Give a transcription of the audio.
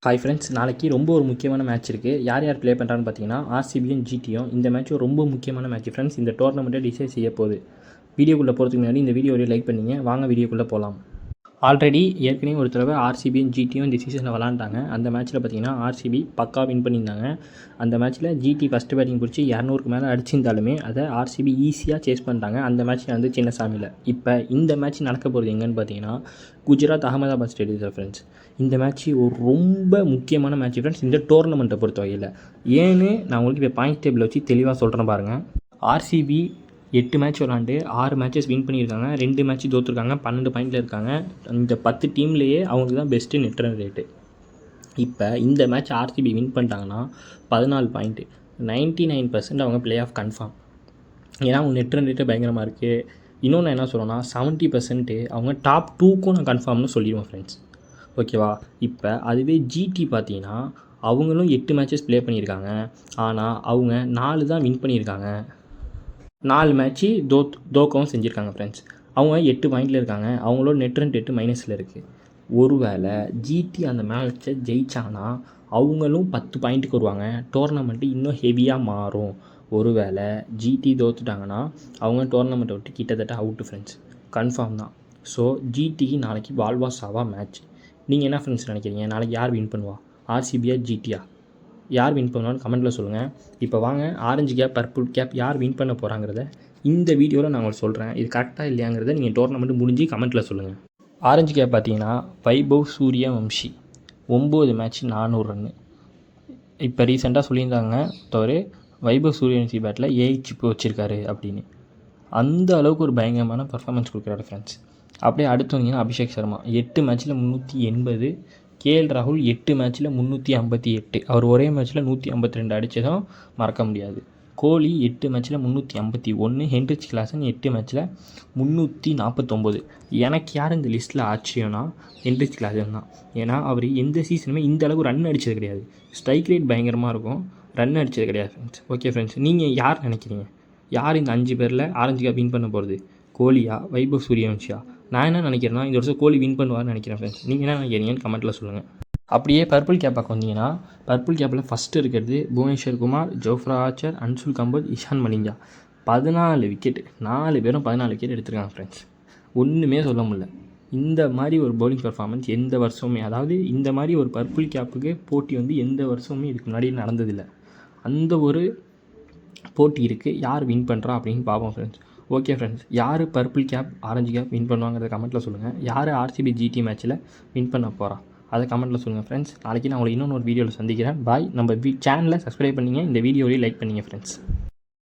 Hi friends, நாளைக்கு ரொம்ப ஒரு முக்கியமான மேட்ச் இருக்குது. யார் யார் ப்ளே பண்ணுறான்னு பார்த்தீங்கன்னா ஆர்சிபியும் ஜிடியும். இந்த மேட்ச்சும் ரொம்ப முக்கியமான மேட்ச் ஃப்ரெண்ட்ஸ். இந்த டோர்னமெண்ட்டை டிசைட் செய்ய போகுது. வீடியோக்குள்ளே போகிறதுக்கு முன்னாடி இந்த வீடியோவை லைக் பண்ணிங்க. வாங்க வீடியோக்குள்ளே போகலாம். ஆல்ரெடி ஏற்கனவே ஒரு தடவை ஆர்சிபியும் ஜிடியும் இந்த சீசனில் விளாண்டாங்க. அந்த மேட்ச்சில் பார்த்தீங்கன்னா ஆர்சிபி பக்கா வின் பண்ணியிருந்தாங்க. அந்த மேட்ச்சில் ஜிடி ஃபஸ்ட்டு பேட்டிங் பிடிச்சி 200க்கு மேலே அடிச்சிருந்தாலுமே அதை ஆர்சிபி ஈஸியாக சேஸ் பண்ணிட்டாங்க. அந்த மேட்ச்சில் வந்து சின்னசாமியில். இப்போ இந்த மேட்ச் நடக்க போகிறது எங்கன்னு பார்த்தீங்கன்னா குஜராத் அகமதாபாத் ஸ்டேடியத்தில் ஃப்ரெண்ட்ஸ். இந்த மேட்ச் ஒரு ரொம்ப முக்கியமான மேட்ச் ஃப்ரெண்ட்ஸ் இந்த டோர்னமெண்ட்டை பொறுத்த வகையில். ஏன்னு நான் உங்களுக்கு இப்போ பாயிண்ட் டேபிள் வச்சு தெளிவாக சொல்கிறேன் பாருங்கள். ஆர்சிபி 8 மேட்ச் விளாண்டு 6 மேட்சஸ் வின் பண்ணியிருக்காங்க. 2 மேட்ச் தோற்றுருக்காங்க. 12 பாயிண்டில் இருக்காங்க. இந்த 10 டீம்லேயே அவங்களுக்கு தான் பெஸ்ட்டு நெட் ரன் ரேட்டு. இப்போ இந்த மேட்ச் ஆர்சிபி வின் பண்ணிட்டாங்கன்னா 14 பாயிண்ட்டு, 99% அவங்க பிளே ஆஃப் கன்ஃபார்ம். ஏன்னா அவங்க நெட் ரன் ரேட்டு பயங்கரமாக இருக்குது. இன்னொன்று என்ன சொல்லணும்னா 70% அவங்க டாப் 2க்கும் நான் கன்ஃபார்ம்னு சொல்லிடுவேன் ஃப்ரெண்ட்ஸ். ஓகேவா? இப்போ அதுவே ஜிடி பார்த்தீங்கன்னா அவங்களும் 8 மேட்சஸ் ப்ளே பண்ணியிருக்காங்க. ஆனால் அவங்க 4 தான் வின் பண்ணியிருக்காங்க. 4 மேட்ச்சு தோக்கவும் செஞ்சுருக்காங்க ஃப்ரெண்ட்ஸ். அவங்க 8 பாயிண்டில் இருக்காங்க. அவங்களோட நெட் ரன் ரேட்டு மைனஸில் இருக்குது. ஒருவேளை ஜிடி அந்த மேட்ச்சை ஜெயிச்சாங்கன்னா அவங்களும் 10 பாயிண்ட்டுக்கு வருவாங்க. டோர்னமெண்ட்டு இன்னும் ஹெவியாக மாறும். ஒருவேளை ஜிடி தோற்றுட்டாங்கன்னா அவங்க டோர்னமெண்ட்டை விட்டு கிட்டத்தட்ட அவுட்டு ஃப்ரெண்ட்ஸ். கன்ஃபார்ம் தான். ஸோ ஜிடிக்கு நாளைக்கு வால்வா சாவா மேட்ச். நீங்கள் என்ன ஃப்ரெண்ட்ஸ் நினைக்கிறீங்க? நாளைக்கு யார் வின் பண்ணுவா? ஆர்சிபியா ஜிடியா? யார் வின் பண்ணுவான்னு கமெண்ட்டில் சொல்லுங்கள். இப்போ வாங்க ஆரஞ்சு கேப் பர்பிள் கேப் யார் வின் பண்ண போகிறாங்கிறத இந்த வீடியோவில் நான் உங்களுக்கு சொல்கிறேன். இது கரெக்டாக இல்லையாங்கிறத நீங்கள் டோர்னமெண்ட் முடிஞ்சு கமெண்ட்டில் சொல்லுங்கள். ஆரஞ்சு கேப் பார்த்தீங்கன்னா வைபவ் சூரியவம்சி 9 மேட்ச் 400 ரன்னு. இப்போ ரீசெண்டாக சொல்லியிருந்தாங்க தவிர வைபவ் சூரியவம்சி பேட்டில் 8 சிப்பு வச்சுருக்காரு அப்படின்னு. அந்த அளவுக்கு ஒரு பயங்கரமான பர்ஃபார்மன்ஸ் கொடுக்குறாரு ஃப்ரெண்ட்ஸ். அப்படியே அடுத்து வந்தீங்கன்னா அபிஷேக் சர்மா 8 மேட்ச்சில் 380. கேஎல் ராகுல் 8 மேட்ச்சில் 358. அவர் ஒரே மேட்ச்சில் 152 அடித்ததும் மறக்க முடியாது. கோலி 8 மேட்ச்சில் 351. ஹென்ரிச் கிளாசன் 8 மேட்ச்சில் 349. எனக்கு யார் இந்த லிஸ்ட்டில் ஆச்சரியம்னா ஹென்ரிச் கிளாசன் தான். ஏன்னா அவர் எந்த சீசனுமே இந்த அளவுக்கு ரன் அடித்தது கிடையாது. ஸ்ட்ரைக் ரேட் பயங்கரமாக இருக்கும், ரன் அடித்தது கிடையாது ஃப்ரெண்ட்ஸ். ஓகே ஃப்ரெண்ட்ஸ், நீங்கள் யார் நினைக்கிறீங்க? யார் இந்த 5 பேரில் ஆரஞ்சு கேப் வின் பண்ண போகிறது? கோலியா, வைபவ் சூரியவம்சியா? நான் என்ன நினைக்கிறேன்னா இந்த வருஷம் கோலி வின் பண்ணுவார்னு நினைக்கிறேன் ஃப்ரெண்ட்ஸ். நீங்கள் என்ன நினைக்கிறீங்கன்னு கமெண்ட்டில் சொல்லுங்கள். அப்படியே பர்பிள் கேப் பார்க்க வந்தீங்கன்னா பர்பிள் கேப்பில் ஃபஸ்ட்டு இருக்கிறது Bhuvneshwar Kumar, Jofra Archer, Anshul Kamboj, Ishan Malinga. 14 wicket. 4 பேரும் 14 விக்கெட் எடுத்திருக்காங்க ஃப்ரெண்ட்ஸ். ஒன்றுமே சொல்ல முடியல. இந்த மாதிரி ஒரு பவுலிங் பர்ஃபார்மன்ஸ் எந்த வருஷமுமே, அதாவது இந்த மாதிரி ஒரு பர்பிள் கேப்புக்கு போட்டி வந்து எந்த வருஷமுமே இதுக்கு முன்னாடி நடந்ததில்லை. அந்த ஒரு போட்டி இருக்குது. யார் வின் பண்ணுறா அப்படின்னு பார்ப்போம் ஃப்ரெண்ட்ஸ். ஓகே ஃப்ரெண்ட்ஸ், யார் purple cap orange cap win பண்ணுவாங்கிறத கமெண்ட்டில் சொல்லுங்கள். யார் ஆர்சிபி ஜிடி மேட்ச்சில் வின் பண்ண போகிறா அதை கமெண்ட்டில் சொல்லுங்கள் ஃப்ரெண்ட்ஸ். நாளைக்கு நான் உங்களை இன்னொன்று ஒரு வீடியோவில் சந்திக்கிறேன். பாய். நம்ம சேனலை சப்ஸ்கிரைப் பண்ணிங்க. இந்த வீடியோவையும் லைக் பண்ணிங்க ஃப்ரெண்ட்ஸ்.